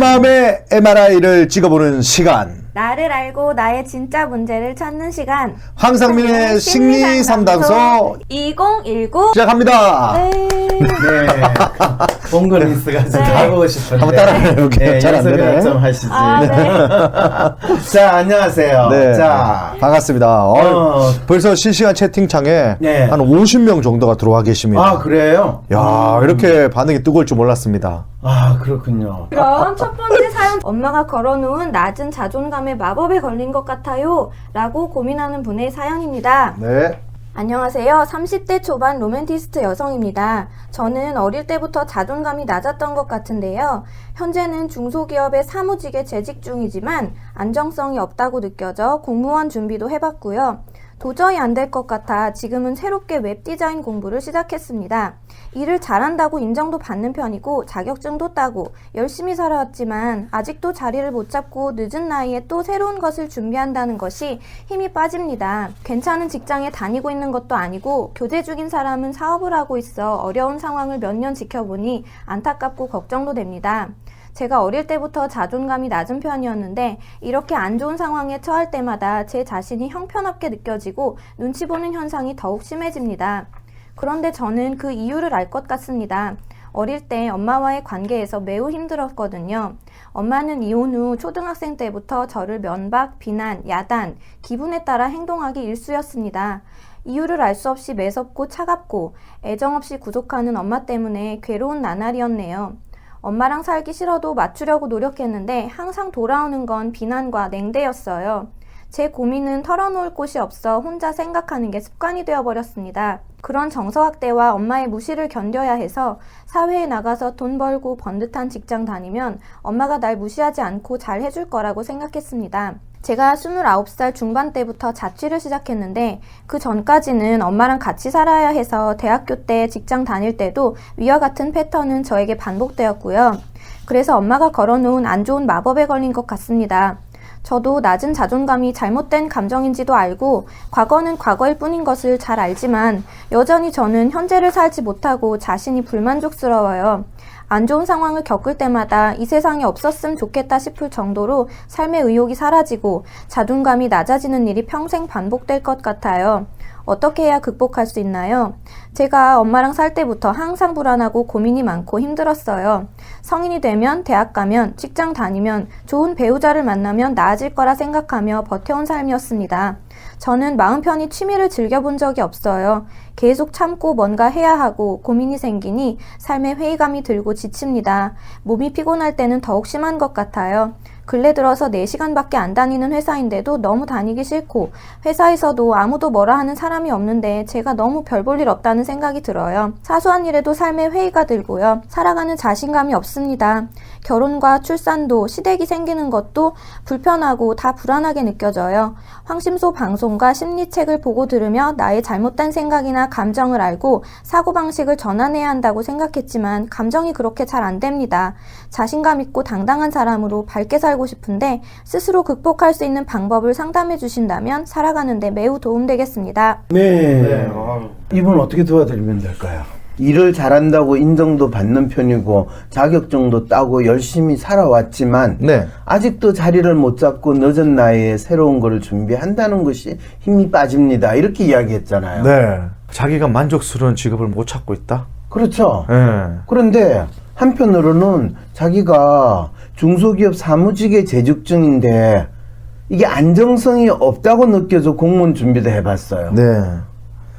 마음의 MRI를 찍어보는 시간. 나를 알고 나의 진짜 문제를 찾는 시간. 황상민의 심리상담소 2019 시작합니다. 네. 네. 봉건리스가 좀 가보고 싶은데. 한번 따라해볼게요. 잘 안 되네. 좀 하시지. 네. 자, 안녕하세요. 네. 자, 반갑습니다. 벌써 실시간 채팅창에 네. 한 50명 정도가 들어와 계십니다. 아, 그래요? 야, 이렇게 반응이 뜨거울 줄 몰랐습니다. 아, 그렇군요. 그럼 첫 번째 사연. 엄마가 걸어놓은 낮은 자존감의 마법에 걸린 것 같아요 라고 고민하는 분의 사연입니다. 네. 안녕하세요. 30대 초반 로맨티스트 여성입니다. 저는 어릴 때부터 자존감이 낮았던 것 같은데요. 현재는 중소기업의 사무직에 재직 중이지만 안정성이 없다고 느껴져 공무원 준비도 해봤고요. 도저히 안 될 것 같아 지금은 새롭게 웹디자인 공부를 시작했습니다. 일을 잘한다고 인정도 받는 편이고 자격증도 따고 열심히 살아왔지만 아직도 자리를 못 잡고 늦은 나이에 또 새로운 것을 준비한다는 것이 힘이 빠집니다. 괜찮은 직장에 다니고 있는 것도 아니고 교대 중인 사람은 사업을 하고 있어 어려운 상황을 몇 년 지켜보니 안타깝고 걱정도 됩니다. 제가 어릴 때부터 자존감이 낮은 편이었는데 이렇게 안 좋은 상황에 처할 때마다 제 자신이 형편없게 느껴지고 눈치 보는 현상이 더욱 심해집니다. 그런데 저는 그 이유를 알 것 같습니다. 어릴 때 엄마와의 관계에서 매우 힘들었거든요. 엄마는 이혼 후 초등학생 때부터 저를 면박, 비난, 야단, 기분에 따라 행동하기 일쑤였습니다. 이유를 알 수 없이 매섭고 차갑고 애정 없이 구속하는 엄마 때문에 괴로운 나날이었네요. 엄마랑 살기 싫어도 맞추려고 노력했는데 항상 돌아오는 건 비난과 냉대였어요. 제 고민은 털어놓을 곳이 없어 혼자 생각하는 게 습관이 되어버렸습니다. 그런 정서학대와 엄마의 무시를 견뎌야 해서 사회에 나가서 돈 벌고 번듯한 직장 다니면 엄마가 날 무시하지 않고 잘 해줄 거라고 생각했습니다. 제가 29살 중반 때부터 자취를 시작했는데 그 전까지는 엄마랑 같이 살아야 해서 대학교 때 직장 다닐 때도 위와 같은 패턴은 저에게 반복되었고요. 그래서 엄마가 걸어놓은 안 좋은 마법에 걸린 것 같습니다. 저도 낮은 자존감이 잘못된 감정인지도 알고 과거는 과거일 뿐인 것을 잘 알지만 여전히 저는 현재를 살지 못하고 자신이 불만족스러워요. 안 좋은 상황을 겪을 때마다 이 세상에 없었으면 좋겠다 싶을 정도로 삶의 의욕이 사라지고 자존감이 낮아지는 일이 평생 반복될 것 같아요. 어떻게 해야 극복할 수 있나요? 제가 엄마랑 살 때부터 항상 불안하고 고민이 많고 힘들었어요. 성인이 되면, 대학 가면, 직장 다니면, 좋은 배우자를 만나면 나아질 거라 생각하며 버텨온 삶이었습니다. 저는 마음 편히 취미를 즐겨본 적이 없어요. 계속 참고 뭔가 해야 하고 고민이 생기니 삶에 회의감이 들고 지칩니다. 몸이 피곤할 때는 더욱 심한 것 같아요. 근래 들어서 4시간밖에 안 다니는 회사인데도 너무 다니기 싫고 회사에서도 아무도 뭐라 하는 사람이 없는데 제가 너무 별 볼 일 없다는 생각이 들어요. 사소한 일에도 삶에 회의가 들고요. 살아가는 자신감이 없습니다. 결혼과 출산도 시댁이 생기는 것도 불편하고 다 불안하게 느껴져요. 황심소 방송과 심리책을 보고 들으며 나의 잘못된 생각이나 감정을 알고 사고방식을 전환해야 한다고 생각했지만 감정이 그렇게 잘 안 됩니다. 자신감 있고 당당한 사람으로 밝게 살고 싶은데 스스로 극복할 수 있는 방법을 상담해 주신다면 살아가는 데 매우 도움되겠습니다. 네. 이분 어떻게 도와드리면 될까요? 일을 잘한다고 인정도 받는 편이고 자격증도 따고 열심히 살아왔지만 네. 아직도 자리를 못 잡고 늦은 나이에 새로운 거를 준비한다는 것이 힘이 빠집니다. 이렇게 이야기했잖아요. 네. 자기가 만족스러운 직업을 못 찾고 있다? 그렇죠. 네. 그런데 한편으로는 자기가 중소기업 사무직에 재직 중인데 이게 안정성이 없다고 느껴서 공무원 준비도 해봤어요. 네.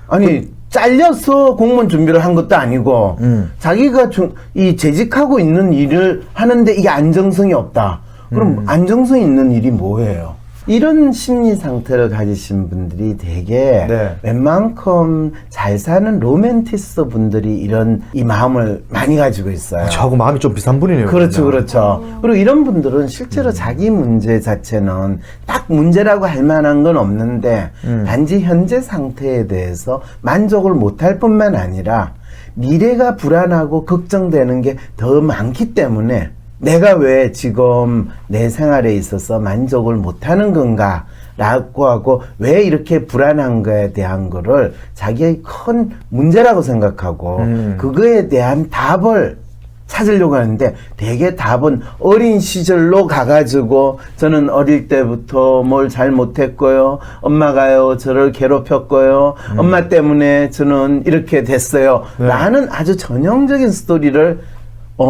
아니 잘려서 공무원 준비를 한 것도 아니고 자기가 이 재직하고 있는 일을 하는데 이게 안정성이 없다. 그럼 안정성 있는 일이 뭐예요? 이런 심리 상태를 가지신 분들이 되게 네. 웬만큼 잘 사는 로맨티스트 분들이 이 마음을 많이 가지고 있어요. 저하고 마음이 좀 비슷한 분이네요. 그렇죠, 그렇죠. 그리고 이런 분들은 실제로 자기 문제 자체는 딱 문제라고 할 만한 건 없는데 단지 현재 상태에 대해서 만족을 못할 뿐만 아니라 미래가 불안하고 걱정되는 게 더 많기 때문에 내가 왜 지금 내 생활에 있어서 만족을 못하는 건가 라고 하고 왜 이렇게 불안한 거에 대한 거를 자기의 큰 문제라고 생각하고 그거에 대한 답을 찾으려고 하는데 대개 답은 어린 시절로 가가지고 저는 어릴 때부터 뭘 잘 못했고요. 엄마가요 저를 괴롭혔고요. 엄마 때문에 저는 이렇게 됐어요. 네. 라는 아주 전형적인 스토리를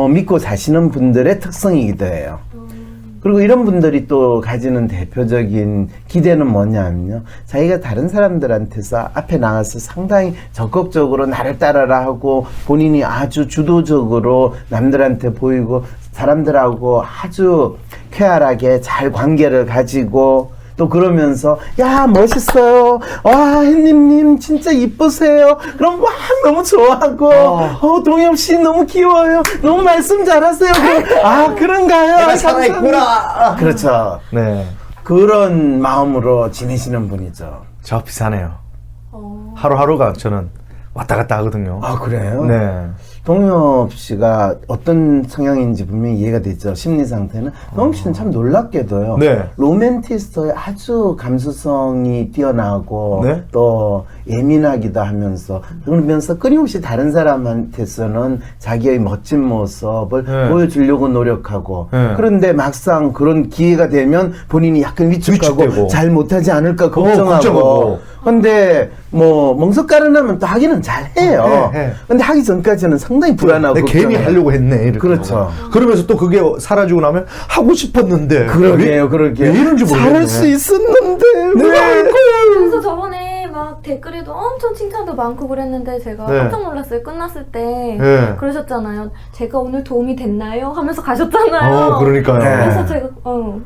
믿고 사시는 분들의 특성이기도 해요. 그리고 이런 분들이 또 가지는 대표적인 기대는 뭐냐면요. 자기가 다른 사람들한테서 앞에 나가서 상당히 적극적으로 나를 따라라 하고 본인이 아주 주도적으로 남들한테 보이고 사람들하고 아주 쾌활하게 잘 관계를 가지고 또 그러면서 야 멋있어요. 와 햇님님 진짜 이쁘세요. 그럼 막 너무 좋아하고 동엽 씨 너무 귀여워요. 너무 말씀 잘하세요. 아 그런가요? 내가 살아있구나. 그렇죠. 네. 그런 마음으로 지내시는 분이죠. 저 비슷하네요. 하루하루가 저는 왔다 갔다 하거든요. 아 그래요? 네. 동엽 씨가 어떤 성향인지 분명히 이해가 되죠. 심리 상태는. 동엽 씨는 참 놀랍게도요. 네. 로맨티스트의 아주 감수성이 뛰어나고 네. 또 예민하기도 하면서 그러면서 끊임없이 다른 사람한테서는 자기의 멋진 모습을 네. 보여주려고 노력하고 네. 그런데 막상 그런 기회가 되면 본인이 약간 위축하고 위축되고. 잘 못하지 않을까 걱정하고 걱정하고. 근데 뭐 멍석가르나면 또 하기는 잘해요. 해. 근데 하기 전까지는 상당히 불안하고 내가 괜히 걱정해요. 하려고 했네. 이렇게. 그렇죠. 그러면서 또 그게 사라지고 나면 하고 싶었는데. 그러게요, 그러게요. 왜 이런지 모르겠네. 잘할 수 있었는데 네. 왜 할 거야? 그래서 저번에 막 댓글에도 엄청 칭찬도 많고 그랬는데 제가 네. 깜짝 놀랐어요. 끝났을 때 네. 그러셨잖아요. 제가 오늘 도움이 됐나요? 하면서 가셨잖아요. 그러니까요. 그래서 제가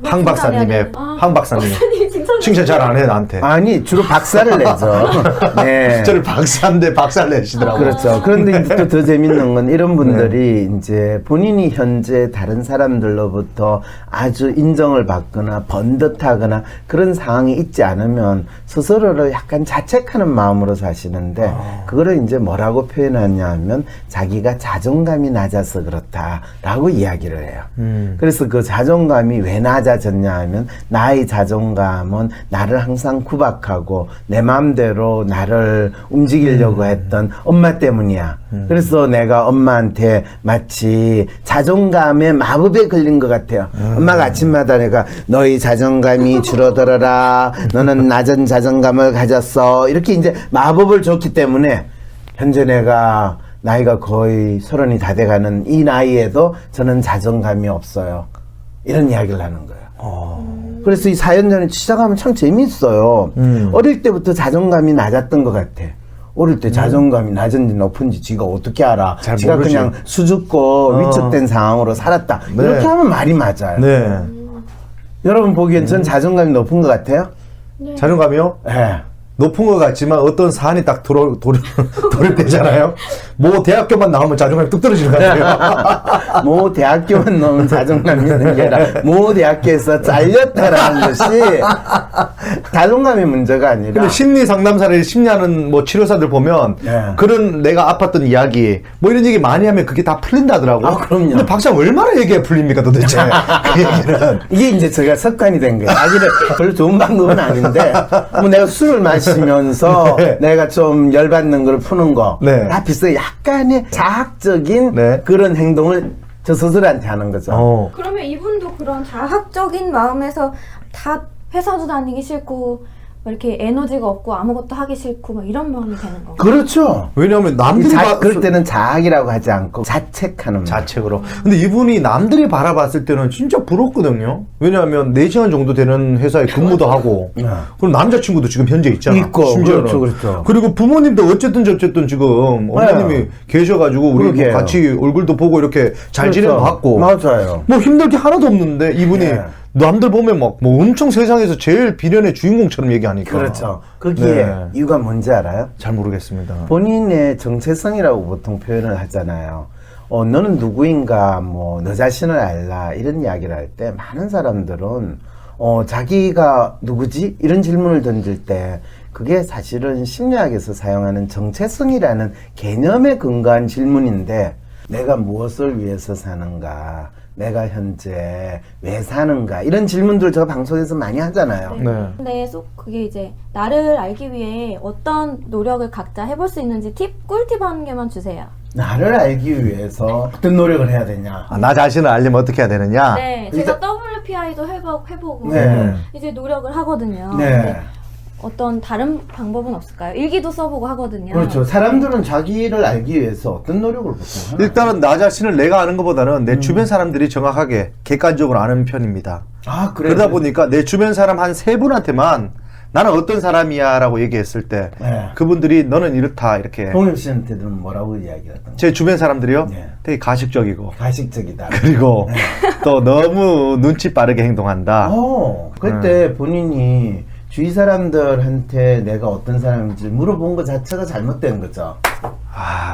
황 박사님의 황 박사님 박사님 칭찬 칭찬 잘 안 해 나한테. 아니 주로 박사를 내죠. 네. 저를 박사인데 박사를 내시더라고요. 그렇죠. 그런데 이제 또 더 재밌는 건 이런 분들이 이제 본인이 현재 다른 사람들로부터 아주 인정을 받거나 번듯하거나 그런 상황이 있지 않으면 스스로를 약간 자책하는 마음으로 사시는데 그거를 이제 뭐라고 표현하냐 하면 자기가 자존감이 낮아서 그렇다라고 이야기를 해요. 그래서 그 자존감이 왜 낮아졌냐 하면 나의 자존감은 나를 항상 구박하고 내 마음대로 나를 움직이려고 했던 엄마 때문이야. 그래서 내가 엄마한테 마치 자존감의 마법에 걸린 것 같아요. 엄마가 아침마다 내가 너희 자존감이 줄어들어라. 너는 낮은 자존감을 가졌어. 이렇게 이제 마법을 줬기 때문에 현재 내가 나이가 거의 30이 다 돼가는 이 나이에도 저는 자존감이 없어요. 이런 이야기를 하는 거예요. 그래서 이 사연전을 시작하면 참 재미있어요. 어릴 때부터 자존감이 낮았던 것 같아. 어릴 때 자존감이 낮은지 높은지 지가 어떻게 알아? 잘 지가 모르지. 그냥 수줍고 위축된 상황으로 살았다. 네. 이렇게 하면 말이 맞아요. 네. 여러분 보기엔 전 자존감이 높은 것 같아요? 자존감이요? 네. 높은 것 같지만 어떤 사안이 딱 돌을 때잖아요. 뭐 대학교만 나오면 자존감이 뚝 떨어지는 것 같아요. 모 대학교만 넣으면 자존감이 있는 게 아니라 모 대학교에서 잘렸다라는 것이 자존감의 문제가 아니라 근데 심리 상담사를 심리하는 뭐 치료사들 보면 네. 그런 내가 아팠던 이야기 뭐 이런 얘기 많이 하면 그게 다 풀린다더라고. 아, 그럼요. 근데 박사님 얼마나 얘기해 풀립니까 도대체? 그 얘기는. 이게 이제 제가 습관이 된 거예요. 사실은 별로 좋은 방법은 아닌데, 뭐 내가 술을 마시면서 네. 내가 좀 열받는 걸 푸는 거, 네. 다 비슷해요. 약간의 자학적인 네. 그런 행동을 저 스스로한테 하는 거죠. 그러면 이분도 그런 자학적인 마음에서 다 회사도 다니기 싫고 막 이렇게 에너지가 없고 아무것도 하기 싫고 막 이런 마음이 되는 건가요? 그렇죠. 왜냐하면 남들이 그럴 때는 자학이라고 하지 않고 자책하는 거예요. 자책으로. 근데 이분이 남들이 바라봤을 때는 진짜 부럽거든요. 왜냐하면 4시간 정도 되는 회사에 근무도 하고, 그리고 남자친구도 지금 현재 있잖아. 있고, 심지어는. 그렇죠. 그리고 부모님도 어쨌든 저쨌든 지금 어머님이 계셔가지고 우리 뭐 그러게요. 같이 얼굴도 보고 이렇게 잘 지내는 것 같고. 맞아요. 뭐 힘들 게 하나도 없는데 이분이 네. 남들 보면 막 뭐 엄청 세상에서 제일 비련의 주인공처럼 얘기하니까. 그렇죠. 거기에 네. 이유가 뭔지 알아요? 잘 모르겠습니다. 본인의 정체성이라고 보통 표현을 하잖아요. 너는 누구인가, 뭐, 너 자신을 알라, 이런 이야기를 할 때, 많은 사람들은, 자기가 누구지? 이런 질문을 던질 때, 그게 사실은 심리학에서 사용하는 정체성이라는 개념에 근거한 질문인데, 내가 무엇을 위해서 사는가, 내가 현재 왜 사는가, 이런 질문들 제가 방송에서 많이 하잖아요. 네. 근데 그게 이제 나를 알기 위해 어떤 노력을 각자 해볼 수 있는지 꿀팁 한 개만 주세요. 나를 알기 위해서 어떤 노력을 해야 되냐. 나 자신을 알려면 어떻게 해야 되느냐? 네, 제가 WPI도 해보고 네. 이제 노력을 하거든요. 네. 근데 어떤 다른 방법은 없을까요? 일기도 써보고 하거든요. 그렇죠. 사람들은 자기를 알기 위해서 어떤 노력을 보통 하나요? 일단은 나 자신을 내가 아는 것보다는 내 주변 사람들이 정확하게 객관적으로 아는 편입니다. 아, 그래요? 그러다 보니까 내 주변 사람 한 3분한테만 나는 어떤 사람이야 라고 얘기했을 때 네. 그분들이 너는 이렇다 이렇게 동엽 씨한테는 뭐라고 이야기하던가요? 제 주변 사람들이요 네. 되게 가식적이고 가식적이다. 그리고 또 너무 눈치 빠르게 행동한다. 그때 본인이 주위 사람들한테 내가 어떤 사람인지 물어본 것 자체가 잘못된 거죠.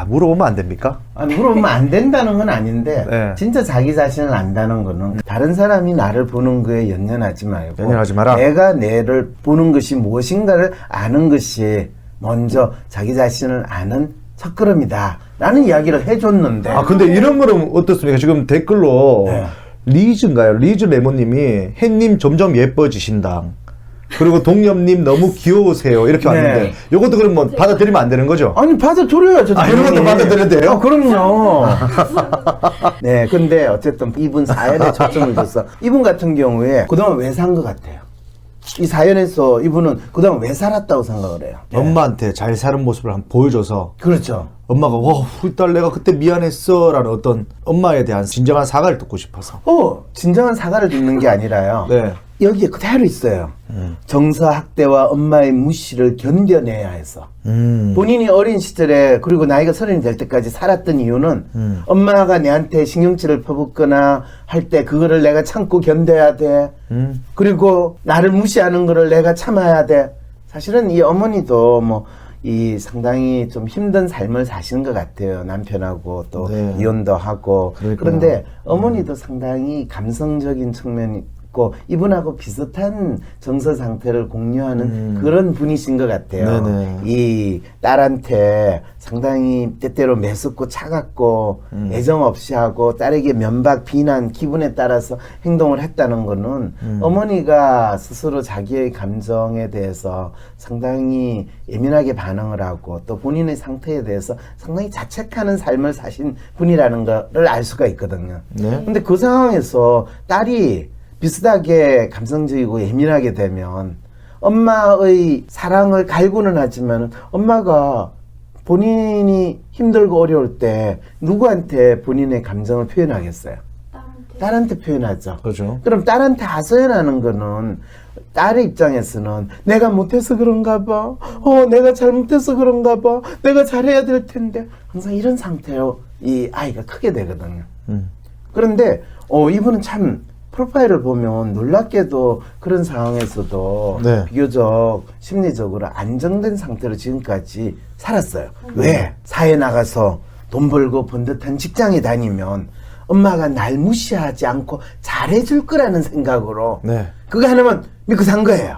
물어보면 안 됩니까? 아니, 물어보면 안 된다는 건 아닌데 네. 진짜 자기 자신을 안다는 거는 다른 사람이 나를 보는 거에 연연하지 말고 연연하지 마라. 내가 내를 보는 것이 무엇인가를 아는 것이 먼저 자기 자신을 아는 첫걸음이다 라는 이야기를 해줬는데 근데 이런 거는 어떻습니까? 지금 댓글로 네. 리즈인가요? 리즈 레몬님이 햇님 점점 예뻐지신다. 그리고 동엽님 너무 귀여우세요. 이렇게 네. 왔는데 이것도 그럼 뭐 받아들이면 안 되는 거죠? 아니 받아들여야죠. 이런 것도 받아들여야 돼요? 그럼요. 네, 근데 어쨌든 이분 사연에 초점을 줬어. 이분 같은 경우에 그동안 왜 산 것 같아요? 이 사연에서 이분은 그동안 왜 살았다고 생각을 해요? 네. 엄마한테 잘 사는 모습을 한번 보여줘서 그렇죠. 엄마가 우리 딸 내가 그때 미안했어 라는 어떤 엄마에 대한 진정한 사과를 듣고 싶어서. 진정한 사과를 듣는 게 아니라요. 네. 여기에 그대로 있어요. 정서 학대와 엄마의 무시를 견뎌내야 해서. 본인이 어린 시절에 그리고 나이가 30이 될 때까지 살았던 이유는 엄마가 내한테 신경질을 퍼붓거나 할 때 그거를 내가 참고 견뎌야 돼. 그리고 나를 무시하는 거를 내가 참아야 돼. 사실은 이 어머니도 이 상당히 좀 힘든 삶을 사시는 것 같아요. 남편하고 또 네. 이혼도 하고. 그러니까요. 그런데 어머니도 상당히 감성적인 측면이 있고 이분하고 비슷한 정서 상태를 공유하는 그런 분이신 것 같아요. 네네. 이 딸한테 상당히 때때로 매섭고 차갑고 애정 없이 하고 딸에게 면박, 비난, 기분에 따라서 행동을 했다는 거는 어머니가 스스로 자기의 감정에 대해서 상당히 예민하게 반응을 하고 또 본인의 상태에 대해서 상당히 자책하는 삶을 사신 분이라는 거를 알 수가 있거든요. 네. 근데 그 상황에서 딸이 비슷하게 감성적이고 예민하게 되면 엄마의 사랑을 갈구는 하지만 엄마가 본인이 힘들고 어려울 때 누구한테 본인의 감정을 표현하겠어요? 딸한테 표현하죠. 그렇죠. 그럼 딸한테 하소연하는 거는 딸의 입장에서는 내가 못해서 그런가 봐. 내가 잘못해서 그런가 봐. 내가 잘해야 될 텐데. 항상 이런 상태로 이 아이가 크게 되거든요. 그런데 이분은 참 프로파일을 보면 놀랍게도 그런 상황에서도 네. 비교적 심리적으로 안정된 상태로 지금까지 살았어요. 왜? 사회 나가서 돈 벌고 번듯한 직장에 다니면 엄마가 날 무시하지 않고 잘해줄 거라는 생각으로 네. 그거 하나만 믿고 산 거예요.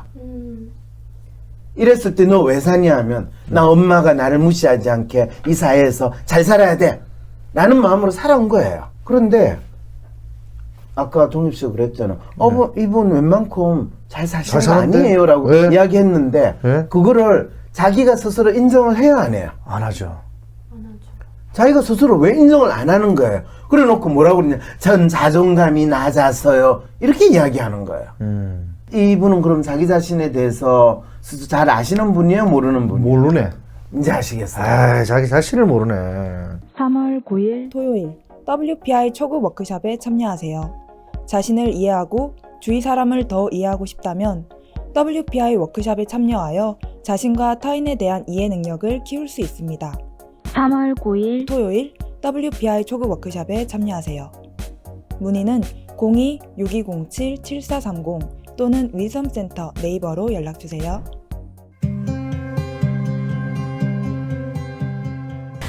이랬을 때 너 왜 사냐 하면 나 엄마가 나를 무시하지 않게 이 사회에서 잘 살아야 돼 라는 마음으로 살아온 거예요. 그런데 아까 동엽 씨가 그랬잖아. 이분 웬만큼 잘 사시는 거 사는데? 아니에요 라고 네. 이야기했는데 네. 그거를 자기가 스스로 인정을 해야 안 해요. 안 하죠. 자기가 스스로 왜 인정을 안 하는 거예요. 그래 놓고 뭐라고 그러냐. 전 자존감이 낮아서요. 이렇게 이야기하는 거예요. 이분은 그럼 자기 자신에 대해서 스스로 잘 아시는 분이에요? 모르는 분이에요? 모르네. 이제 아시겠어요? 자기 자신을 모르네. 3월 9일 토요일 WPI 초급 워크숍에 참여하세요. 자신을 이해하고 주위 사람을 더 이해하고 싶다면 WPI 워크숍에 참여하여 자신과 타인에 대한 이해 능력을 키울 수 있습니다. 3월 9일 토요일 WPI 초급 워크숍에 참여하세요. 문의는 02-6207-7430 또는 위섬센터 네이버로 연락주세요.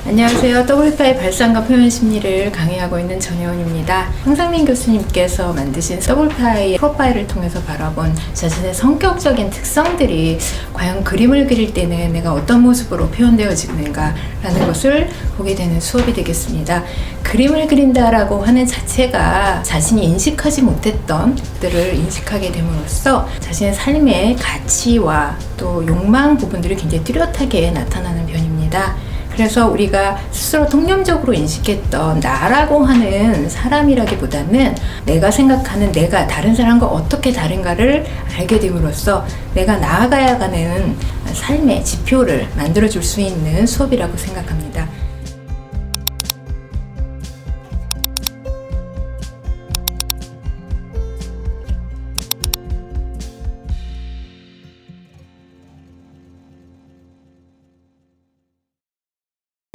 안녕하세요. WPI 발상과 표현 심리를 강의하고 있는 전혜원입니다. 황상민 교수님께서 만드신 WPI 프로파일을 통해서 바라본 자신의 성격적인 특성들이 과연 그림을 그릴 때는 내가 어떤 모습으로 표현되어지는가라는 것을 보게 되는 수업이 되겠습니다. 그림을 그린다라고 하는 자체가 자신이 인식하지 못했던 것들을 인식하게 됨으로써 자신의 삶의 가치와 또 욕망 부분들이 굉장히 뚜렷하게 나타나는 편입니다. 그래서 우리가 스스로 통념적으로 인식했던 나라고 하는 사람이라기보다는 내가 생각하는 내가 다른 사람과 어떻게 다른가를 알게 됨으로써 내가 나아가야 하는 삶의 지표를 만들어줄 수 있는 수업이라고 생각합니다.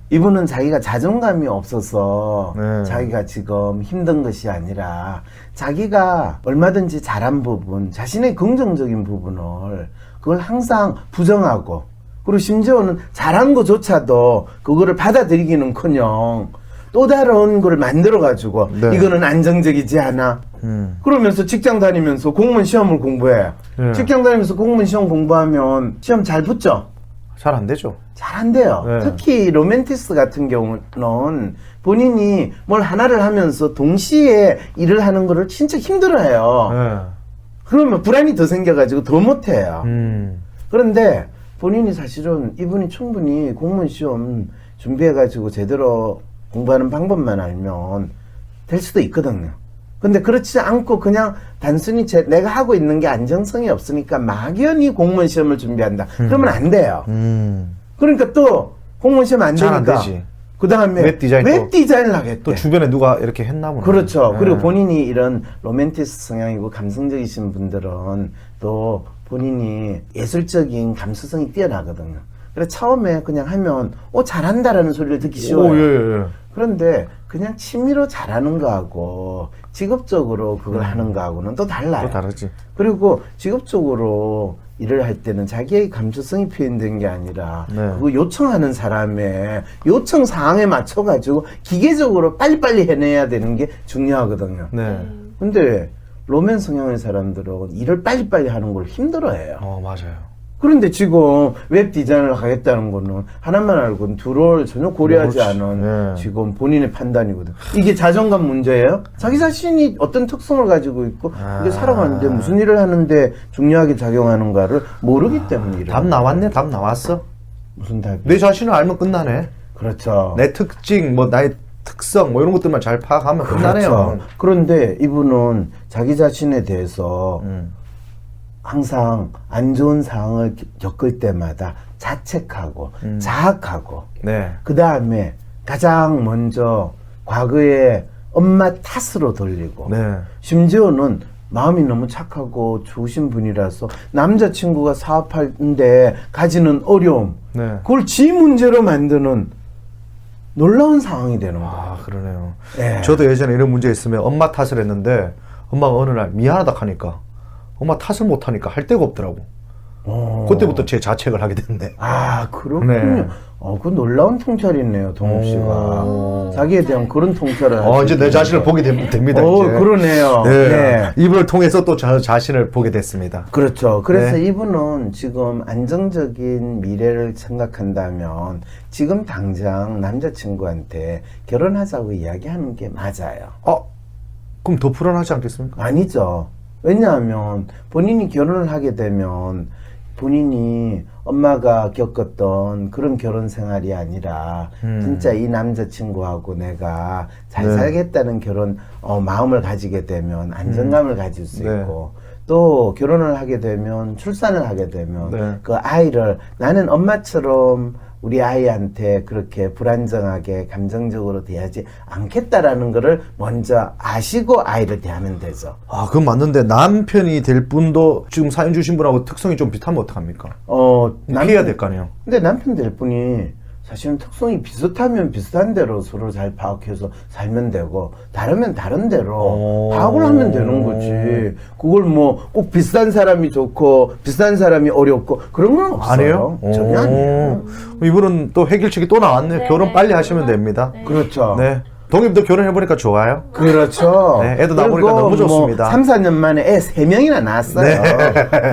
이분은 자기가 자존감이 없어서 네. 자기가 지금 힘든 것이 아니라 자기가 얼마든지 잘한 부분, 자신의 긍정적인 부분을 그걸 항상 부정하고 그리고 심지어는 잘한 것조차도 그거를 받아들이기는커녕 또 다른 걸 만들어가지고 네. 이거는 안정적이지 않아. 그러면서 직장 다니면서 공무원 시험을 공부해. 네. 직장 다니면서 공무원 시험 공부하면 시험 잘 붙죠? 잘 안 되죠. 잘 안 돼요. 네. 특히 로맨티스트 같은 경우는 본인이 뭘 하나를 하면서 동시에 일을 하는 거를 진짜 힘들어해요. 네. 그러면 불안이 더 생겨가지고 더 못해요. 그런데 본인이 사실은 이분이 충분히 공무원 시험 준비해가지고 제대로 공부하는 방법만 알면 될 수도 있거든요. 근데 그렇지 않고 그냥 단순히 내가 하고 있는 게 안정성이 없으니까 막연히 공무원 시험을 준비한다. 그러면 안 돼요. 그러니까 또 공무원 시험 안 잘 안 되니까 되지. 그 다음에 웹 디자인 웹 디자인을 하겠대. 또 주변에 누가 이렇게 했나 보네. 그렇죠. 네. 그리고 본인이 이런 로맨티스트 성향이고 감성적이신 분들은 또 본인이 예술적인 감수성이 뛰어나거든요. 그래서 처음에 그냥 하면 잘한다라는 소리를 듣기 쉬워요. 오, 예, 예. 그런데 그냥 취미로 잘하는 거하고 직업적으로 그걸 하는 거하고는 또 달라요. 또 다르지. 그리고 직업적으로 일을 할 때는 자기의 감수성이 표현된 게 아니라 네. 그거 요청하는 사람의 요청 사항에 맞춰가지고 기계적으로 빨리빨리 해내야 되는 게 중요하거든요. 네. 근데 로맨 성향의 사람들은 일을 빨리빨리 하는 걸 힘들어해요. 맞아요. 그런데 지금 웹 디자인을 하겠다는 거는 하나만 알고는 둘을 전혀 고려하지 그렇지. 않은 네. 지금 본인의 판단이거든. 이게 자존감 문제예요? 자기 자신이 어떤 특성을 가지고 있고 이게 살아가는데 무슨 일을 하는데 중요하게 작용하는가를 모르기 때문에 이런. 답 나왔네. 답 나왔어. 무슨 답이? 내 자신을 알면 끝나네. 그렇죠. 내 특징, 뭐 나의 특성, 뭐 이런 것들만 잘 파악하면 끝나네요. 그렇죠. 그런데 이분은 자기 자신에 대해서 항상 안 좋은 상황을 겪을 때마다 자책하고 자학하고 네. 그 다음에 가장 먼저 과거에 엄마 탓으로 돌리고 네. 심지어는 마음이 너무 착하고 좋으신 분이라서 남자친구가 사업하는데 가지는 어려움 네. 그걸 지 문제로 만드는 놀라운 상황이 되는 거예요. 아, 그러네요. 예. 저도 예전에 이런 문제 있으면 엄마 탓을 했는데 엄마가 어느 날 미안하다 하니까 엄마 탓을 못 하니까 할 데가 없더라고. 그때부터 제 자책을 하게 됐네. 아, 그렇군요. 네. 그 놀라운 통찰이네요, 동욱 씨가. 자기에 대한 그런 통찰을. 할 이제 수 내 있는 자신을 거. 보게 됩니다. 이제. 그러네요. 네. 네. 이분을 통해서 또 저 자신을 보게 됐습니다. 그렇죠. 그래서 네. 이분은 지금 안정적인 미래를 생각한다면 지금 당장 남자친구한테 결혼하자고 이야기하는 게 맞아요. 그럼 더 불안하지 않겠습니까? 아니죠. 왜냐하면 본인이 결혼을 하게 되면 본인이 엄마가 겪었던 그런 결혼 생활이 아니라 진짜 이 남자친구하고 내가 잘 네. 살겠다는 결혼 마음을 가지게 되면 안정감을 가질 수 네. 있고 또 결혼을 하게 되면 출산을 하게 되면 네. 그 아이를 나는 엄마처럼 우리 아이한테 그렇게 불안정하게 감정적으로 대하지 않겠다라는 거를 먼저 아시고 아이를 대하면 되죠. 그건 맞는데 남편이 될 분도 지금 사연 주신 분하고 특성이 좀 비슷하면 어떡합니까? 피해야 될 거 아니에요? 근데 남편 될 분이 사실은 특성이 비슷하면 비슷한 대로 서로 잘 파악해서 살면 되고 다르면 다른 대로 파악을 하면 되는 거지. 그걸 뭐 꼭 비슷한 사람이 좋고 비슷한 사람이 어렵고 그런 건 없어요. 아니에요? 전혀 아니에요. 이분은 또 해결책이 또 나왔네요. 네, 결혼 네, 빨리 하시면 결혼- 됩니다. 네. 그렇죠. 네. 동엽도 결혼해보니까 좋아요? 그렇죠. 네, 애도 나보니까 너무 좋습니다. 3, 4년 만에 애 3명이나 낳았어요.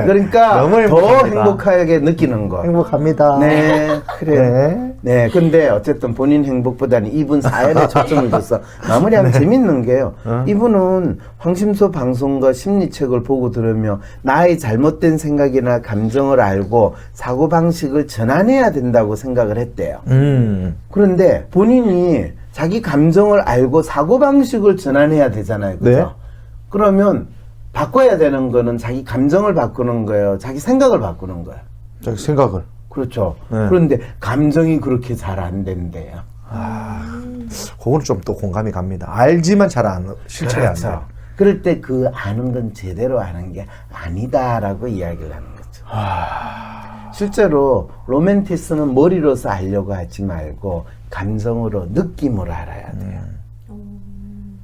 그러니까 너무 더 행복합니다. 행복하게 느끼는 거. 행복합니다. 네, 그래요. 네, 근데 어쨌든 본인 행복보다는 이분 사연에 초점을 둬서 마무리하면 재밌는 게요. 이분은 황심소 방송과 심리책을 보고 들으며 나의 잘못된 생각이나 감정을 알고 사고방식을 전환해야 된다고 생각을 했대요. 그런데 본인이 자기 감정을 알고 사고방식을 전환해야 되잖아요. 그죠? 네. 그러면 바꿔야 되는 거는 자기 감정을 바꾸는 거예요. 자기 생각을 바꾸는 거예요. 자기 생각을. 그렇죠. 네. 그런데 감정이 그렇게 잘 안 된대요. 그거는 좀 또 공감이 갑니다. 알지만 잘 안, 실천이 안 돼요. 그럴 때 그 아는 건 제대로 아는 게 아니다라고 이야기를 하는 거죠. 실제로 로맨티스는 머리로서 알려고 하지 말고 감정으로 느낌으로 알아야 돼요.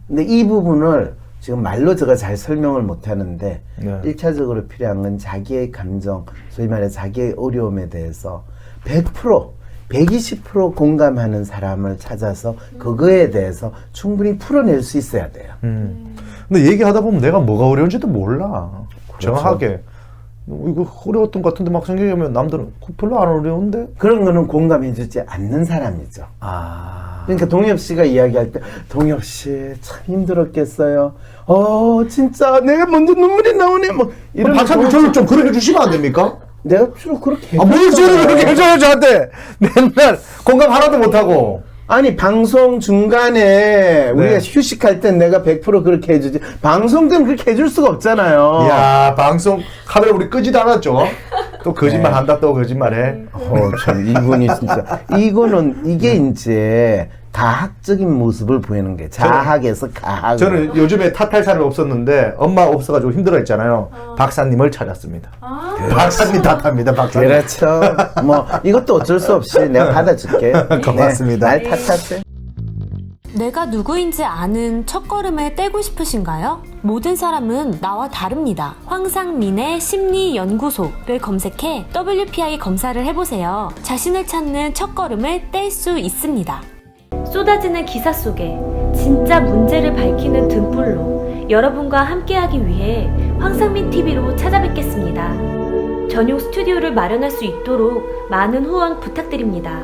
근데 이 부분을 지금 말로 제가 잘 설명을 못 하는데 네. 1차적으로 필요한 건 자기의 감정, 소위 말해 자기의 어려움에 대해서 100%, 120% 공감하는 사람을 찾아서 그거에 대해서 충분히 풀어낼 수 있어야 돼요. 근데 얘기하다 보면 내가 뭐가 어려운지도 몰라. 정확하게. 이거 어려웠던 것 같은데 막 생각하면 남들은 별로 안 어려운데? 그런 거는 공감해주지 않는 사람이죠. 그러니까 동엽 씨가 이야기할 때 동엽 씨 참 힘들었겠어요. 진짜 내가 먼저 눈물이 나오네. 뭐 이런 박사님 저를 좀 그렇게 해주시면 안 됩니까? 내가 주로 그렇게 뭘 저를 그렇게 해줘요 저한테. 맨날 공감 하나도 못하고. 아니 방송 중간에 우리가 휴식할 땐 내가 100% 그렇게 해주지 방송 때는 그렇게 해줄 수가 없잖아요. 이야 방송 카메라 우리 끄지도 않았죠. 또 거짓말 한다 또 거짓말해. 참 이분이 진짜 이게 이제 가학적인 모습을 보이는 게 자학에서 가학. 저는 요즘에 탓할 사람이 없었는데 엄마 없어가지고 힘들어했잖아요. 박사님을 찾았습니다. 박사님 탓합니다. 박사님. 그렇죠. 뭐 이것도 어쩔 수 없이 내가 받아줄게. 고맙습니다. 날 탓하세요. 내가 누구인지 아는 첫걸음을 떼고 싶으신가요? 모든 사람은 나와 다릅니다. 황상민의 심리연구소를 검색해 WPI 검사를 해보세요. 자신을 찾는 첫걸음을 뗄 수 있습니다. 쏟아지는 기사 속에 진짜 문제를 밝히는 등불로 여러분과 함께하기 위해 황상민 TV로 찾아뵙겠습니다. 전용 스튜디오를 마련할 수 있도록 많은 후원 부탁드립니다.